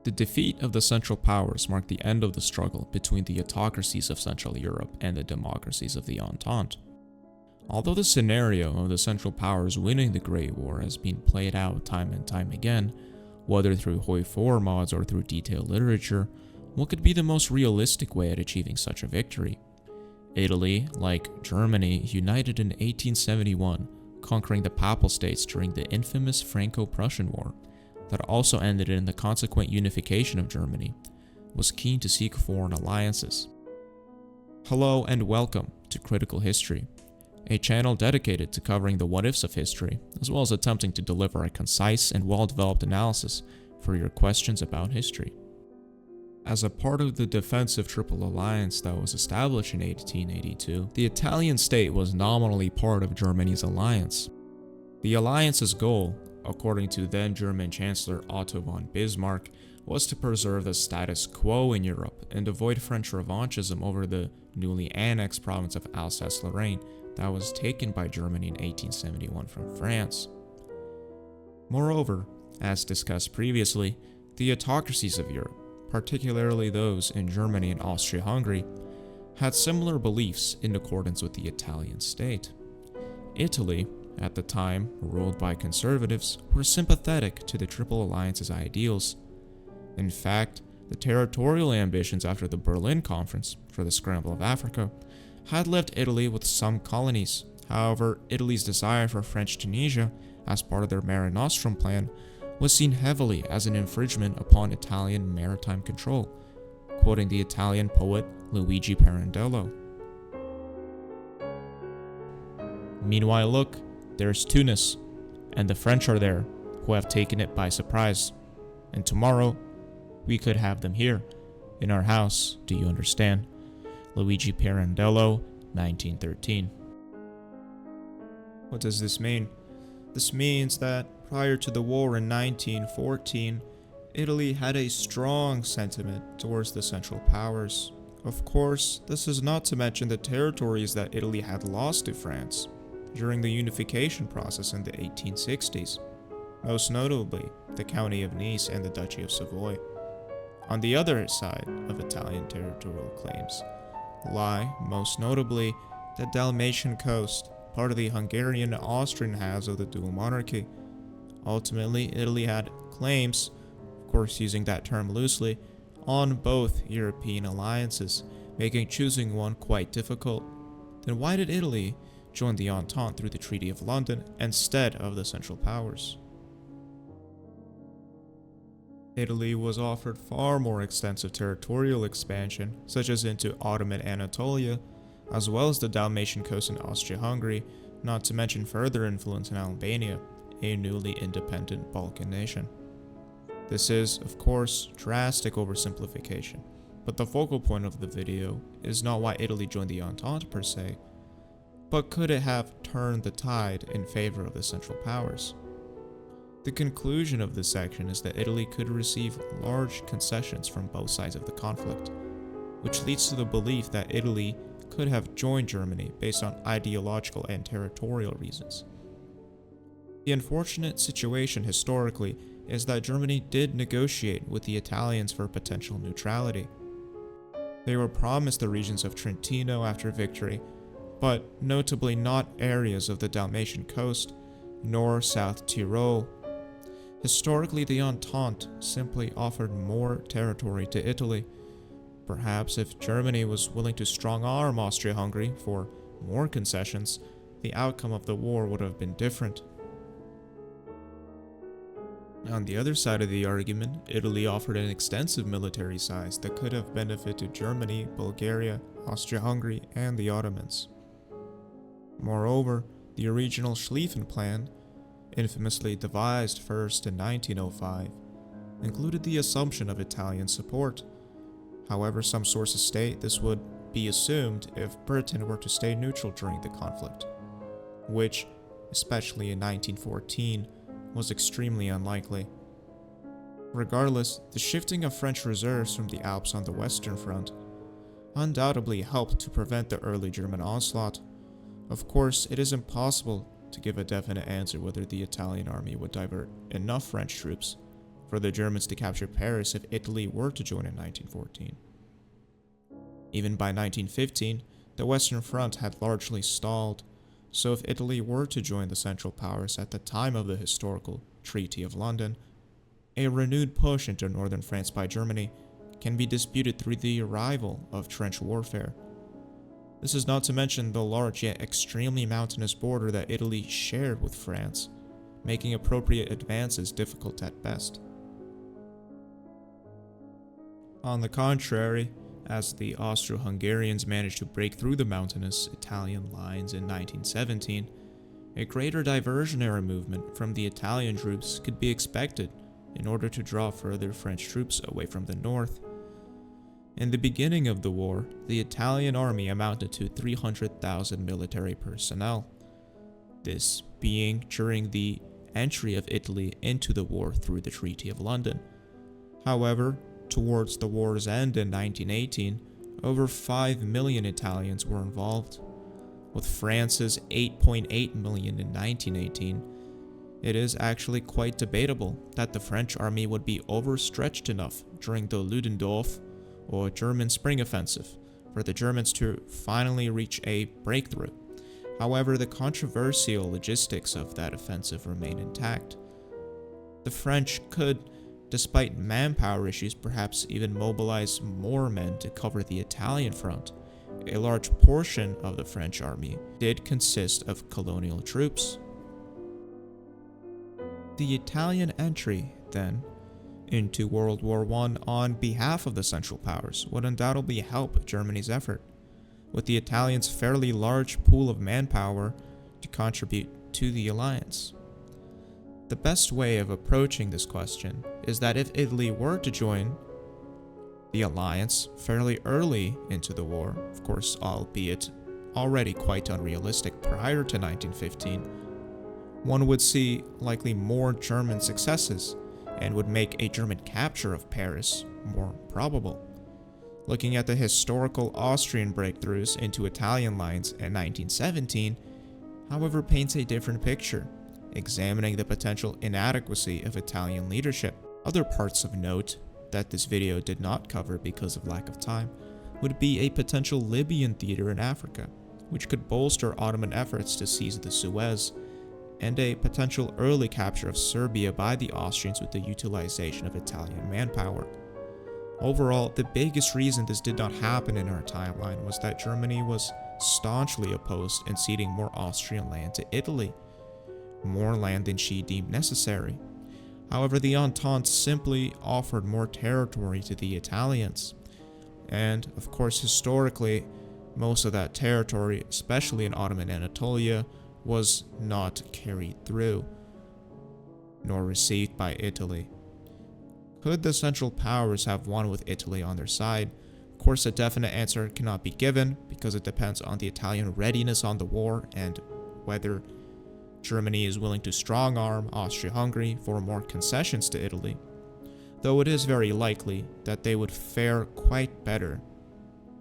The defeat of the Central Powers marked the end of the struggle between the autocracies of Central Europe and the democracies of the Entente. Although the scenario of the Central Powers winning the Great War has been played out time and time again, whether through Hoi4 mods or through detailed literature, what could be the most realistic way at achieving such a victory? Italy, like Germany, united in 1871, conquering the Papal States during the infamous Franco-Prussian War, that also ended in the consequent unification of Germany, was keen to seek foreign alliances. Hello and welcome to Critical History, a channel dedicated to covering the what-ifs of history, as well as attempting to deliver a concise and well-developed analysis for your questions about history. As a part of the defensive Triple Alliance that was established in 1882, the Italian state was nominally part of Germany's alliance. The alliance's goal, according to then-German Chancellor Otto von Bismarck, was to preserve the status quo in Europe and avoid French revanchism over the newly annexed province of Alsace-Lorraine that was taken by Germany in 1871 from France. Moreover, as discussed previously, the autocracies of Europe, particularly those in Germany and Austria-Hungary, had similar beliefs in accordance with the Italian state. Italy, at the time ruled by conservatives, were sympathetic to the Triple Alliance's ideals. In fact, the territorial ambitions after the Berlin Conference for the Scramble of Africa had left Italy with some colonies. However, Italy's desire for French Tunisia as part of their Mare Nostrum plan was seen heavily as an infringement upon Italian maritime control, quoting the Italian poet Luigi Pirandello. Meanwhile, look, there's Tunis, and the French are there, who have taken it by surprise. And tomorrow, we could have them here, in our house, do you understand? Luigi Pirandello, 1913. What does this mean? This means that prior to the war in 1914, Italy had a strong sentiment towards the Central Powers. Of course, this is not to mention the territories that Italy had lost to France during the unification process in the 1860s, most notably the County of Nice and the Duchy of Savoy. On the other side of Italian territorial claims lie, most notably, the Dalmatian coast, part of the Hungarian and Austrian halves of the dual monarchy. Ultimately, Italy had claims, of course using that term loosely, on both European alliances, making choosing one quite difficult. Then why did Italy join the Entente through the Treaty of London instead of the Central Powers? Italy was offered far more extensive territorial expansion, such as into Ottoman Anatolia, as well as the Dalmatian coast in Austria-Hungary, not to mention further influence in Albania, a newly independent Balkan nation. This is, of course, drastic oversimplification, but the focal point of the video is not why Italy joined the Entente per se, but could it have turned the tide in favor of the Central Powers? The conclusion of this section is that Italy could receive large concessions from both sides of the conflict, which leads to the belief that Italy could have joined Germany based on ideological and territorial reasons. The unfortunate situation historically is that Germany did negotiate with the Italians for potential neutrality. They were promised the regions of Trentino after victory, but notably not areas of the Dalmatian coast, nor South Tyrol. Historically, the Entente simply offered more territory to Italy. Perhaps if Germany was willing to strong-arm Austria-Hungary for more concessions, the outcome of the war would have been different. On the other side of the argument, Italy offered an extensive military size that could have benefited Germany, Bulgaria, Austria-Hungary, and the Ottomans. Moreover, the original Schlieffen Plan, infamously devised first in 1905, included the assumption of Italian support. However, some sources state this would be assumed if Britain were to stay neutral during the conflict, which, especially in 1914, was extremely unlikely. Regardless, the shifting of French reserves from the Alps on the Western Front undoubtedly helped to prevent the early German onslaught. Of course, it is impossible to give a definite answer whether the Italian army would divert enough French troops for the Germans to capture Paris if Italy were to join in 1914. Even by 1915, the Western Front had largely stalled, so if Italy were to join the Central Powers at the time of the historical Treaty of London, a renewed push into northern France by Germany can be disputed through the arrival of trench warfare. This is not to mention the large yet extremely mountainous border that Italy shared with France, making appropriate advances difficult at best. On the contrary, as the Austro-Hungarians managed to break through the mountainous Italian lines in 1917, a greater diversionary movement from the Italian troops could be expected in order to draw further French troops away from the north. In the beginning of the war, the Italian army amounted to 300,000 military personnel, this being during the entry of Italy into the war through the Treaty of London. However, towards the war's end in 1918, over 5 million Italians were involved. With France's 8.8 million in 1918, it is actually quite debatable that the French army would be overstretched enough during the Ludendorff or German Spring Offensive for the Germans to finally reach a breakthrough. However, the controversial logistics of that offensive remain intact. The French could, despite manpower issues, perhaps even mobilize more men to cover the Italian front. A large portion of the French army did consist of colonial troops. The Italian entry, then, into World War I on behalf of the Central Powers would undoubtedly help Germany's effort, with the Italians' fairly large pool of manpower to contribute to the alliance. The best way of approaching this question is that if Italy were to join the alliance fairly early into the war, of course, albeit already quite unrealistic prior to 1915, one would see likely more German successes and would make a German capture of Paris more probable. Looking at the historical Austrian breakthroughs into Italian lines in 1917, however, paints a different picture, examining the potential inadequacy of Italian leadership. Other parts of note that this video did not cover because of lack of time would be a potential Libyan theater in Africa, which could bolster Ottoman efforts to seize the Suez, and a potential early capture of Serbia by the Austrians with the utilization of Italian manpower. Overall, the biggest reason this did not happen in our timeline was that Germany was staunchly opposed in ceding more Austrian land to Italy, more land than she deemed necessary. However, the Entente simply offered more territory to the Italians, and, of course, historically, most of that territory, especially in Ottoman Anatolia, was not carried through, nor received by Italy. Could the Central Powers have won with Italy on their side? Of course, a definite answer cannot be given because it depends on the Italian readiness on the war and whether Germany is willing to strong-arm Austria-Hungary for more concessions to Italy, though it is very likely that they would fare quite better,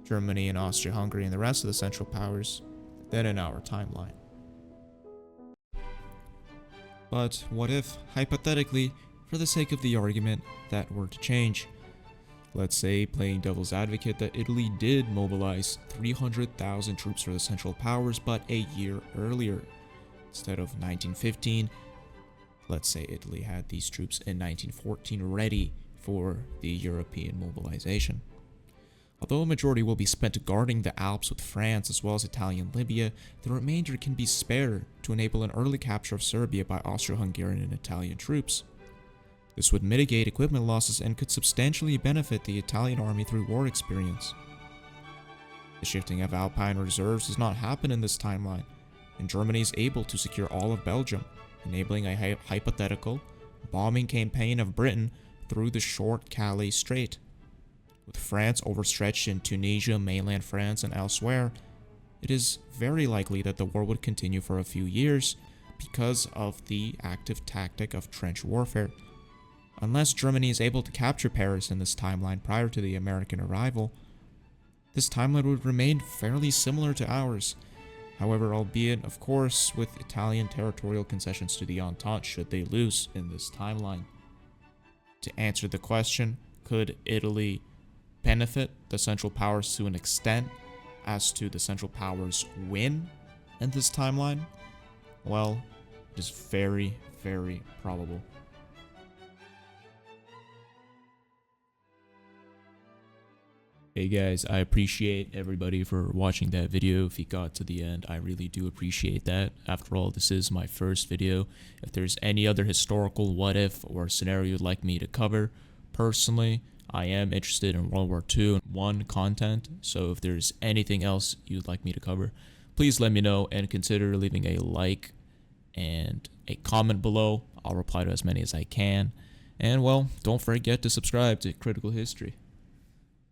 Germany and Austria-Hungary and the rest of the Central Powers, than in our timeline. But what if, hypothetically, for the sake of the argument, that were to change? Let's say, playing devil's advocate, that Italy did mobilize 300,000 troops for the Central Powers, but a year earlier. Instead of 1915, let's say Italy had these troops in 1914 ready for the European mobilization. Although a majority will be spent guarding the Alps with France as well as Italian Libya, the remainder can be spared to enable an early capture of Serbia by Austro-Hungarian and Italian troops. This would mitigate equipment losses and could substantially benefit the Italian army through war experience. The shifting of Alpine reserves does not happen in this timeline, and Germany is able to secure all of Belgium, enabling a hypothetical bombing campaign of Britain through the short Calais Strait. With France overstretched in Tunisia, mainland France, and elsewhere, it is very likely that the war would continue for a few years because of the active tactic of trench warfare. Unless Germany is able to capture Paris in this timeline prior to the American arrival, this timeline would remain fairly similar to ours. However, albeit, of course, with Italian territorial concessions to the Entente should they lose in this timeline. To answer the question, could Italy benefit the Central Powers to an extent as to the Central Powers win in this timeline? Well, it is very, very probable. Hey guys, I appreciate everybody for watching that video. If you got to the end, I really do appreciate that. After all, this is my first video. If there's any other historical what if or scenario you'd like me to cover, personally, I am interested in World War II and I content, so if there's anything else you'd like me to cover, please let me know and consider leaving a like and a comment below. I'll reply to as many as I can. And well, don't forget to subscribe to Critical History.